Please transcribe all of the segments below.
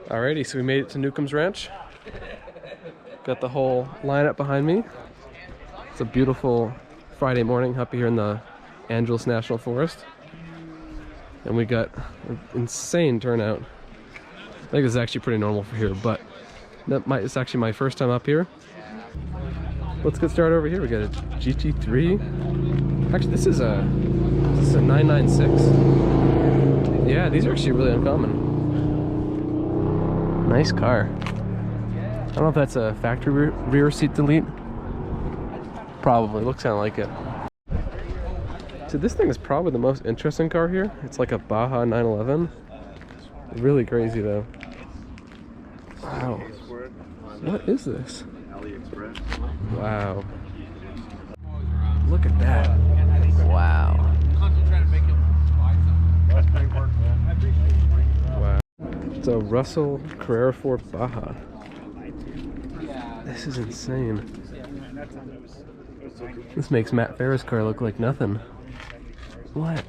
Alrighty, so we made it to Newcombs Ranch. Got the whole lineup behind me. It's a beautiful Friday morning up here in the Angeles National Forest. And we got an insane turnout. I think it's actually pretty normal for here, but it's actually my first time up here. Let's get started over here. We got a GT3. Actually, this is a 996. Yeah, these are actually really uncommon. Nice car. I don't know if that's a factory rear seat delete. Probably, looks kind of like it. So this thing is probably the most interesting car here. It's like a Baja 911. Really crazy though. Wow. What is this? Wow. Look at that. Wow. Wow. It's a Russell Carrera 4 Baja. This is insane. This makes Matt Farah's car look like nothing. What?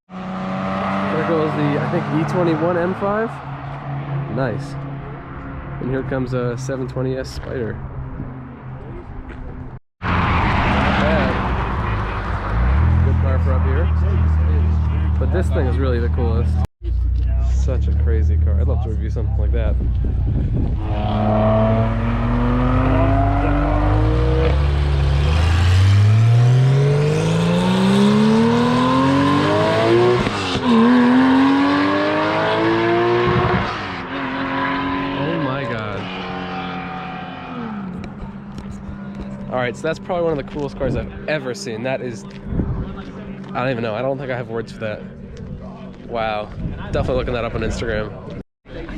There goes the, I think, E21 M5. Nice. And here comes a 720S Spider. Not bad. Good car for up here. But this thing is really the coolest. Such a crazy car. I'd love to review something like that. Alright, so that's probably one of the coolest cars I've ever seen. That is, I don't even know. I don't think I have words for that. Wow. Definitely looking that up on Instagram.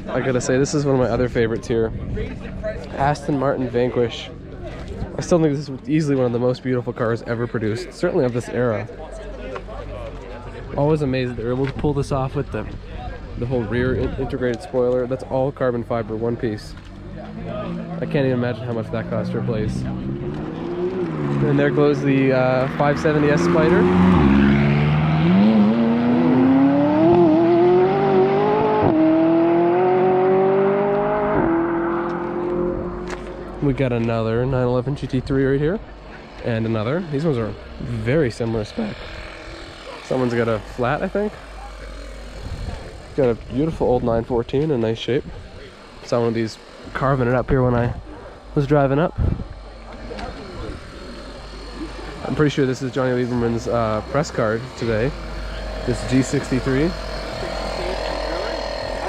I gotta say, this is one of my other favorites here. Aston Martin Vanquish. I still think this is easily one of the most beautiful cars ever produced. Certainly of this era. Always amazed that they're able to pull this off with the whole rear integrated spoiler. That's all carbon fiber, one piece. I can't even imagine how much that cost to replace. And there goes the 570S Spider. We got another 911 GT3 right here. And another. These ones are very similar spec. Someone's got a flat, I think. Got a beautiful old 914 in nice shape. Saw one of these carving it up here when I was driving up. I'm pretty sure this is Johnny Lieberman's press card today. This G63.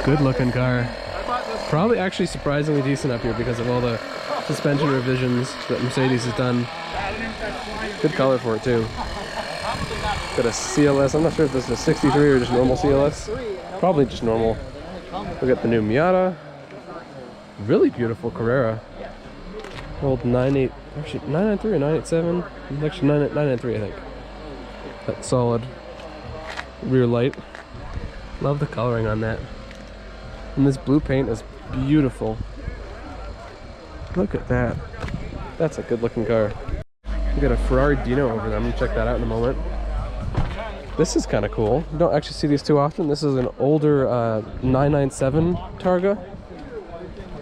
Good looking car. Probably actually surprisingly decent up here because of all the suspension revisions that Mercedes has done. Good color for it too. Got a CLS. I'm not sure if this is a 63 or just normal CLS. Probably just normal. We got the new Miata. Really beautiful Carrera. Old 98, actually 993 or 987. Actually 993, I think. That solid rear light. Love the coloring on that. And this blue paint is beautiful. Look at that. That's a good looking car. We got a Ferrari Dino over there. I'm gonna check that out in a moment. This is kind of cool. You don't actually see these too often. This is an older 997 Targa,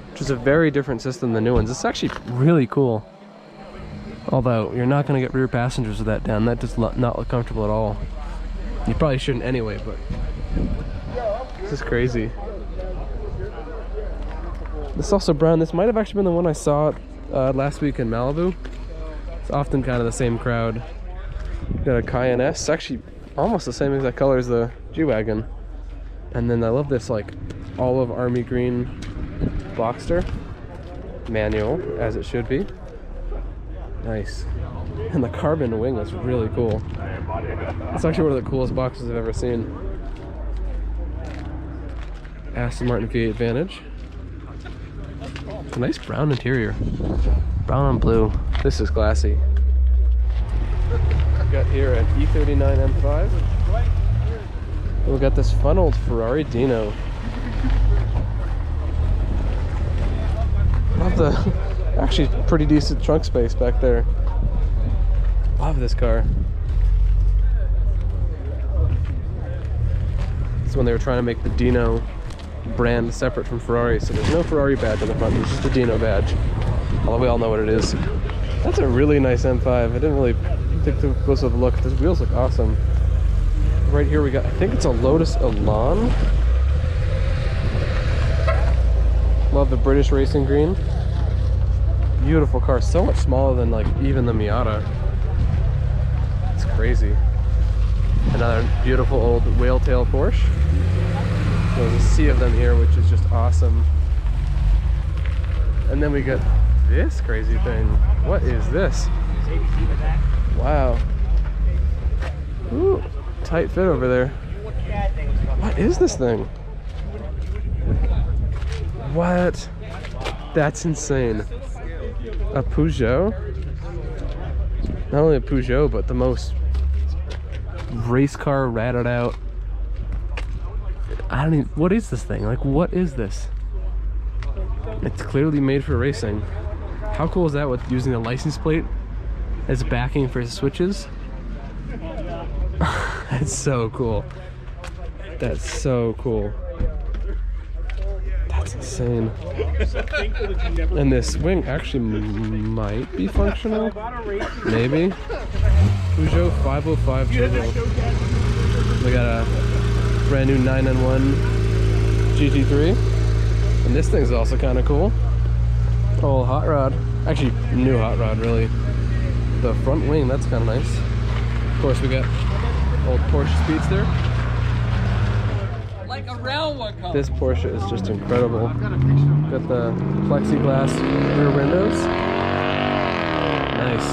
which is a very different system than the new ones. It's actually really cool. Although, you're not going to get rear passengers with that down. That does not look comfortable at all. You probably shouldn't anyway, but this is crazy. This is also brown. This might have actually been the one I saw last week in Malibu. It's often kind of the same crowd. Got a Cayenne S. It's actually almost the same exact color as the G-Wagon. And then I love this like olive army green Boxster. Manual, as it should be. Nice. And the carbon wing is really cool. It's actually one of the coolest boxes I've ever seen. Aston Martin V8 Vantage. A nice brown interior. Brown on blue. This is classy. Got here an E39 M5. We got this fun old Ferrari Dino. Love the actually pretty decent trunk space back there. Love this car. This is when they were trying to make the Dino brand separate from Ferrari, so there's no Ferrari badge on the front, there's just a Dino badge. Although we all know what it is. That's a really nice M5. I didn't really take too close of a look. Those wheels look awesome. Right here we got, I think it's a Lotus Elan. Love the British racing green. Beautiful car, so much smaller than like even the Miata. It's crazy. Another beautiful old whale tail Porsche. There's a sea of them here, which is just awesome. And then we got this crazy thing. What is this? Wow. Ooh, tight fit over there. What is this thing? What? That's insane. A Peugeot? Not only a Peugeot, but the most race car ratted out. I don't even, what is this thing? Like, what is this? It's clearly made for racing. How cool is that with using the license plate as backing for switches? That's so cool. That's so cool. That's insane. And this wing actually might be functional. Maybe. Peugeot 505 turbo. We got a brand new 991 GT3. And this thing's also kind of cool. Oh, hot rod. Actually, new hot rod, really. The front wing, that's kind of nice. Of course, we got old Porsche Speedster. Like a round one color. This Porsche is just incredible. Got the plexiglass rear windows. Nice.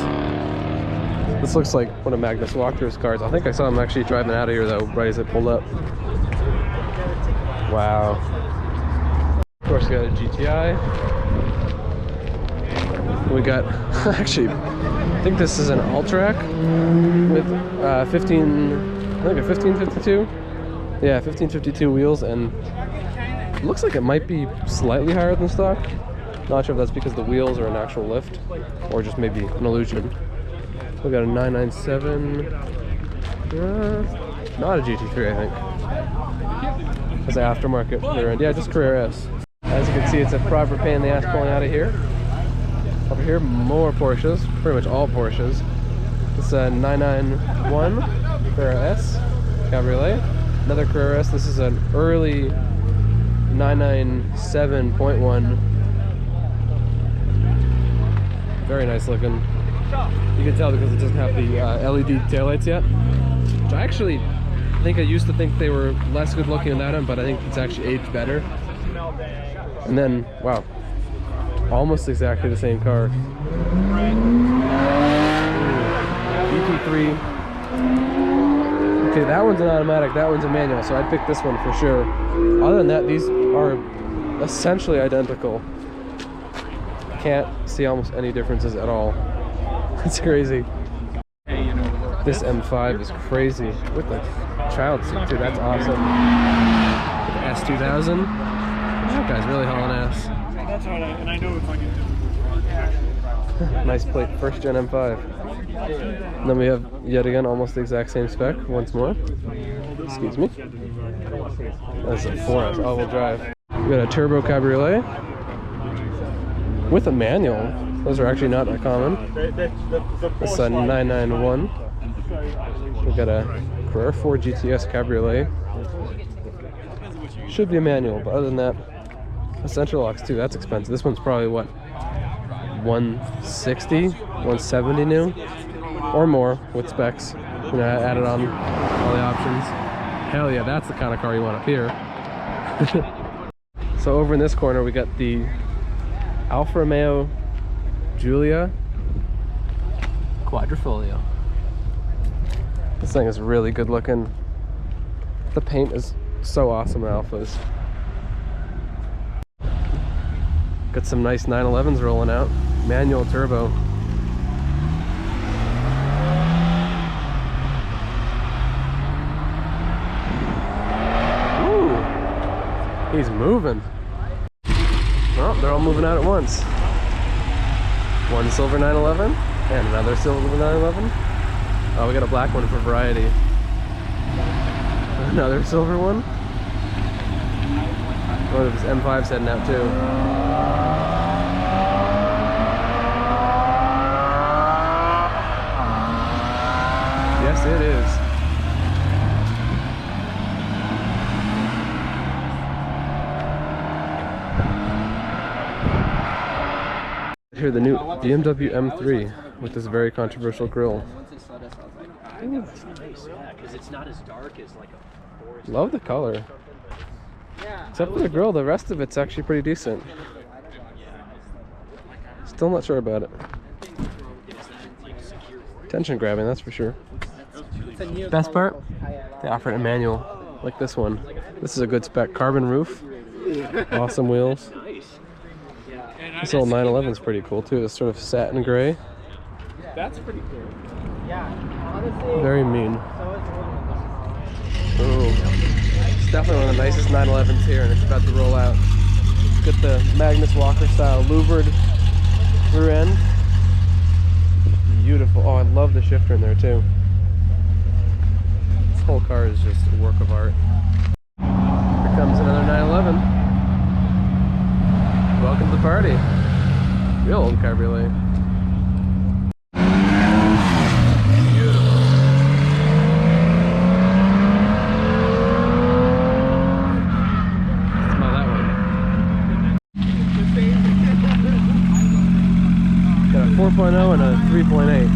This looks like one of Magnus Walker's cars. I think I saw him actually driving out of here though, right as it pulled up. Wow. Of course, we got a GTI. We got, actually, I think this is an All-Track with 1552. Yeah, 1552 wheels, and it looks like it might be slightly higher than stock. Not sure if that's because the wheels are an actual lift or just maybe an illusion. We got a 997. Not a GT3, I think. It's an aftermarket rear end. Yeah, just Carrera S. As you can see, it's a proper pain in the ass pulling out of here. Over here, more Porsches, pretty much all Porsches. It's a 991 Carrera S Cabriolet. Another Carrera S. This is an early 997.1. Very nice looking. You can tell because it doesn't have the LED taillights yet. Which I actually think I used to think they were less good looking than that one, but I think it's actually aged better. And then, wow, almost exactly the same car. GT3. Okay, that one's an automatic, that one's a manual, so I'd pick this one for sure. Other than that, these are essentially identical. Can't see almost any differences at all. It's crazy. This M5 is crazy. With the child seat too, that's awesome. With the S2000. That guy's really hauling ass. That's all right, and I know it's like Nice plate, first gen M5. And then we have, yet again, almost the exact same spec, once more. Excuse me. That's a 4S all-wheel drive. We got a turbo cabriolet with a manual. Those are actually not that common. It's a 991. We got a Carrera 4 GTS cabriolet. Should be a manual, but other than that, a central locks too. That's expensive. This one's probably what, 160, 170 new, or more with specs. You know, added on all the options. Hell yeah, that's the kind of car you want up here. So over in this corner, we got the Alfa Romeo Giulia Quadrifoglio. This thing is really good looking. The paint is so awesome in Alphas. Got some nice 911s rolling out. Manual turbo. Ooh, he's moving. Oh, they're all moving out at once. One silver 911 and another silver 911. Oh, we got a black one for variety. Another silver one. One of his M5's heading out too. Yes, it is. Here, the new BMW M3 with this very controversial grille. Love the color. Except for the grille, the rest of it's actually pretty decent. Still not sure about it. Attention grabbing, that's for sure. Best part? They offer it in manual, like this one. This is a good spec. Carbon roof, awesome wheels. This old 911 is pretty cool too. It's sort of satin gray. That's pretty cool. Very mean. Ooh. It's definitely one of the nicest 911s here, and it's about to roll out. Got the Magnus Walker style louvered rear end. Beautiful. Oh, I love the shifter in there too. This whole car is just a work of art. Here comes another 911. Welcome to the party. Real old cabriolet. Smell that one. Got a 4.0 and a 3.8.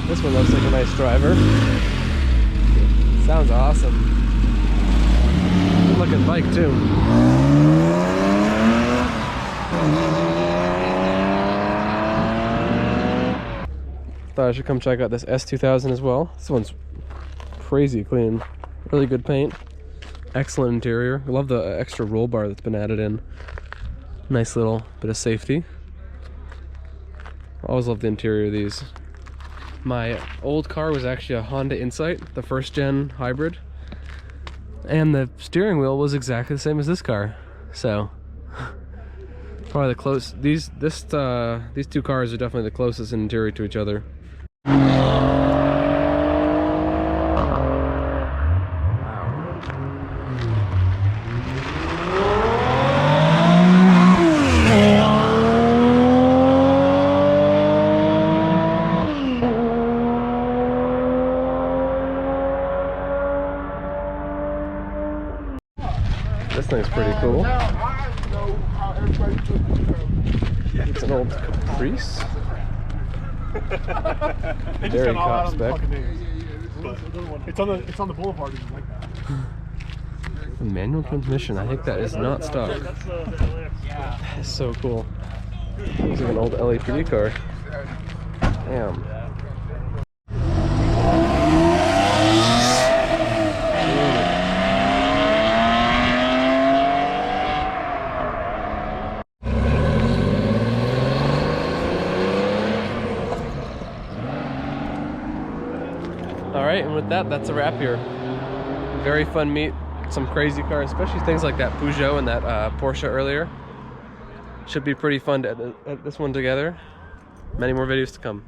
This one looks like a nice driver. Sounds awesome. Good looking bike too. Thought I should come check out this S2000 as well. This one's crazy clean. Really good paint. Excellent interior. I love the extra roll bar that's been added in. Nice little bit of safety. Always love the interior of these. My old car was actually a Honda Insight, the first gen hybrid, and the steering wheel was exactly the same as this car. So probably the close. These two cars are definitely the closest in interior to each other. This thing's pretty cool. It's an old Caprice. Very cop spec. It's on the boulevard. A manual transmission. I think that is not stock. That is so cool. Looks like an old LAPD car. Damn. Alright, and with that, that's a wrap here. Very fun meet. Some crazy cars, especially things like that Peugeot and that Porsche earlier. Should be pretty fun to edit this one together. Many more videos to come.